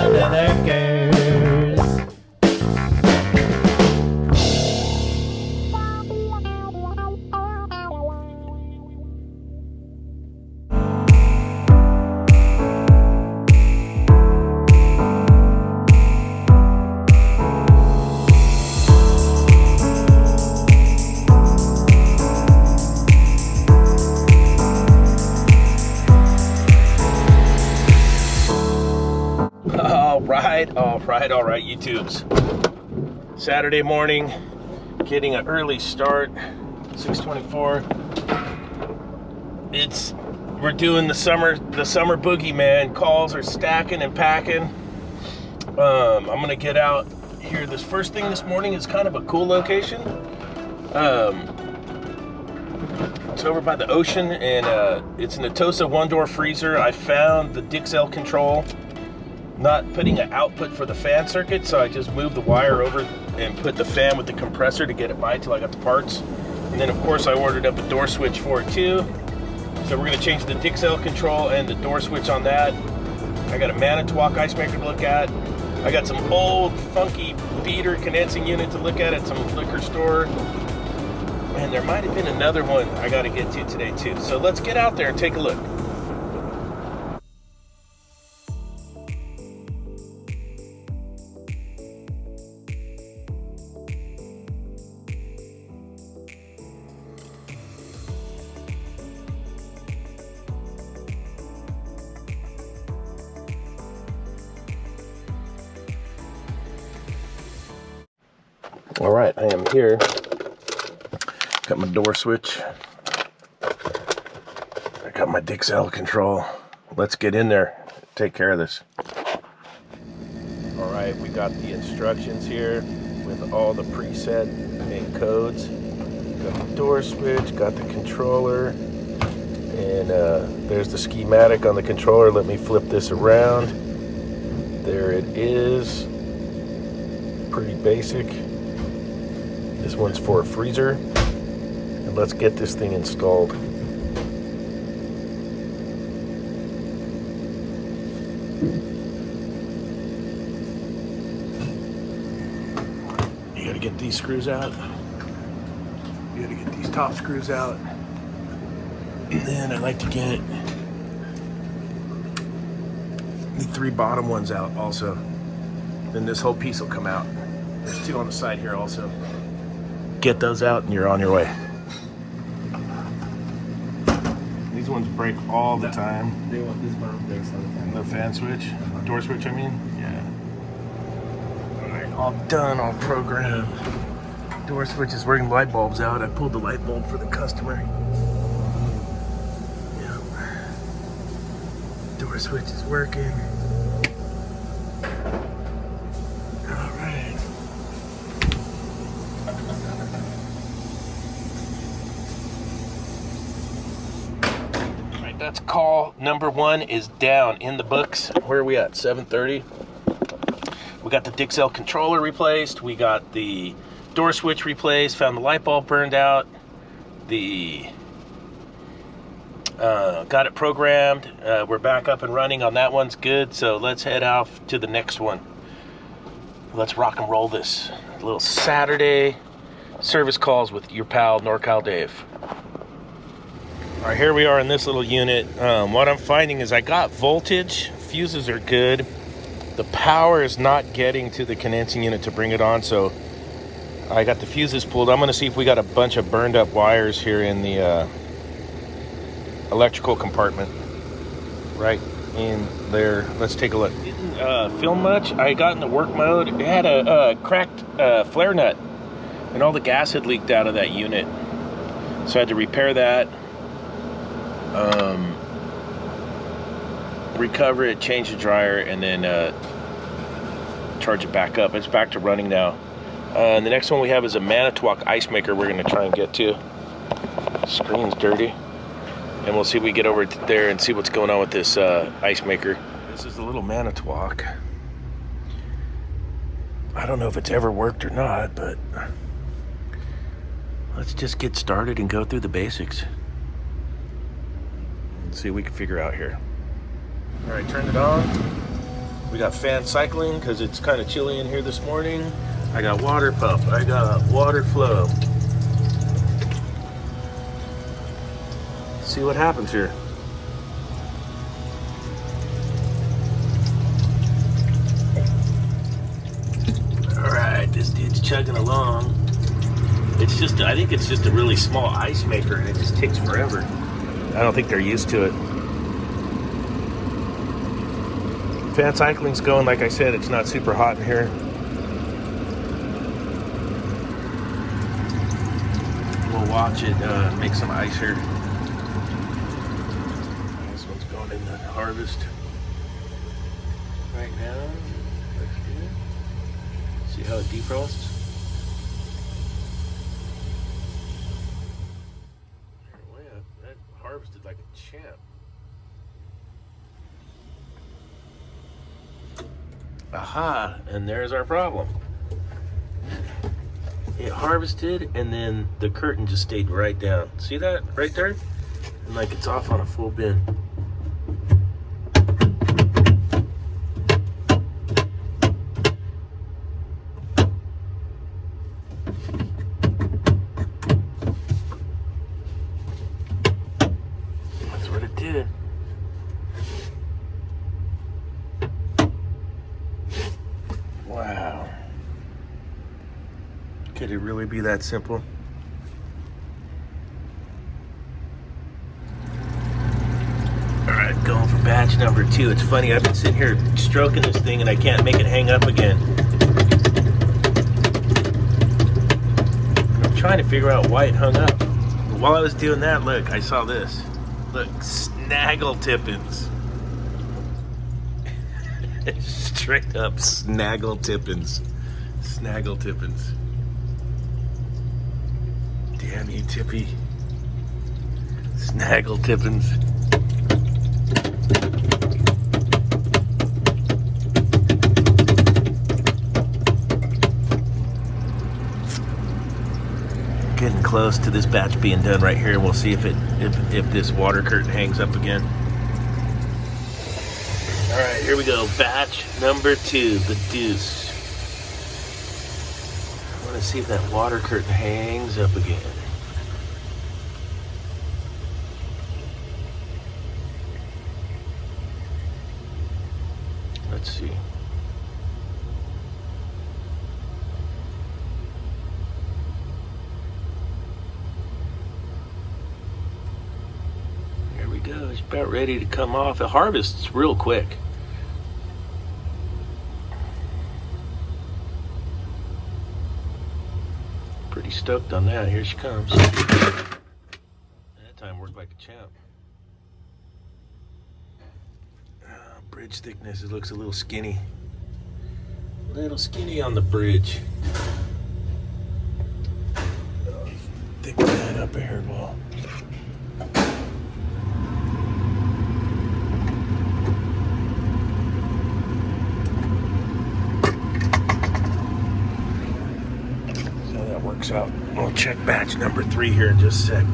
none of their cares. All right, YouTubes. Saturday morning, getting an early start, 6:24. We're doing the summer boogie, man. Calls are stacking and packing. I'm gonna get out here. This first thing this morning is kind of a cool location. It's over by the ocean, and it's an Atosa one-door freezer. I found the Dixell control. Not putting an output for the fan circuit, so I just moved the wire over and put the fan with the compressor to get it by till I got the parts. And then of course I ordered up a door switch for it too. So we're gonna change the Dixell control and the door switch on that. I got a Manitowoc ice maker to look at. I got some old funky beater condensing unit to look at some liquor store. And there might have been another one I gotta get to today too. So let's get out there and take a look. All right, I am here. Got my door switch. I got my Dixell control. Let's get in there, take care of this. All right, we got the instructions here with all the preset and codes. Got the door switch, got the controller, and there's the schematic on the controller. Let me flip this around. There it is. Pretty basic. This one's for a freezer, and let's get this thing installed. You gotta get these screws out. You gotta get these top screws out. And then I like to get the 3 bottom ones out also. Then this whole piece will come out. There's 2 on the side here also. Get those out and you're on your way. These ones break all the time. This one breaks all the time. The fan switch, door switch I mean, yeah. All right, all done, all programmed. Door switch is working, light bulb's out. I pulled the light bulb for the customer. Yeah. Door switch is working. That's call number 1 is down in the books. Where are we at? 7:30. We got the Dixell controller replaced. We got the door switch replaced. Found the light bulb burned out. Got it programmed. We're back up and running on that. One's good. So let's head off to the next one. Let's rock and roll this. A little Saturday service calls with your pal NorCal Dave. All right, here we are in this little unit. What I'm finding is I got voltage, fuses are good. The power is not getting to the condensing unit to bring it on, so I got the fuses pulled. I'm gonna see if we got a bunch of burned up wires here in the electrical compartment. Right in there. Let's take a look. Didn't film much. I got in the work mode. It had a cracked flare nut, and all the gas had leaked out of that unit. So I had to repair that. Recover it, change the dryer, and then charge it back up. It's back to running now. And the next one we have is a Manitowoc ice maker we're going to try and get to. Screen's dirty. And we'll see if we get over there and see what's going on with this ice maker. This is a little Manitowoc. I don't know if it's ever worked or not, but let's just get started and go through the basics. Let's see what we can figure out here. All right, turn it on. We got fan cycling because it's kind of chilly in here this morning. I got water pump. I got water flow. See what happens here. All right, this dude's chugging along. It's just, I think it's just a really small ice maker and it just takes forever. I don't think they're used to it. Fan cycling's going, like I said, it's not super hot in here. We'll watch it make some ice here. This one's going in the harvest right now. Looks good. See how it defrosts? Oh yeah, that harvested like a champ. Aha, and there's our problem. It harvested and then the curtain just stayed right down. See that right there? And like it's off on a full bin. That's what it did. Wow. Could it really be that simple? All right, going for batch number 2. It's funny, I've been sitting here stroking this thing and I can't make it hang up again. I'm trying to figure out why it hung up. While I was doing that, look, I saw this. Look, snaggle tippins. Straight up snaggle tippins. Snaggle tippins. Damn you, Tippy. Snaggle tippins. Getting close to this batch being done right here. We'll see if this water curtain hangs up again. All right, here we go. Batch number 2, the deuce. I want to see if that water curtain hangs up again. Let's see. There we go. It's about ready to come off. The harvest's real quick. Pretty stoked on that. Here she comes. That time worked like a champ. Bridge thickness, it looks a little skinny. A little skinny on the bridge. Thicken that up a hairball. So that works out. We'll check batch number 3 here in just a sec.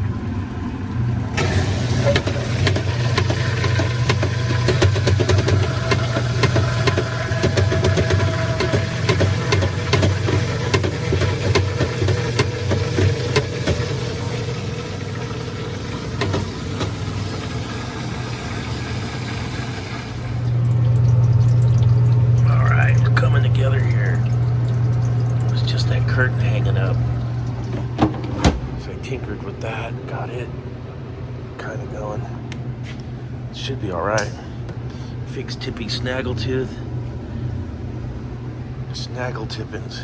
Curtain hanging up. So I tinkered with that, got it kind of going. It should be all right. Fix Tippy Snaggletooth. Snaggle tippins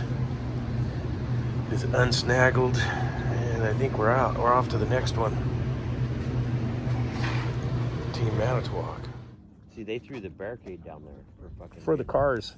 is unsnaggled, and I think we're out. We're off to the next one. Team Manitowoc. See, they threw the barricade down there for fucking... For the cars.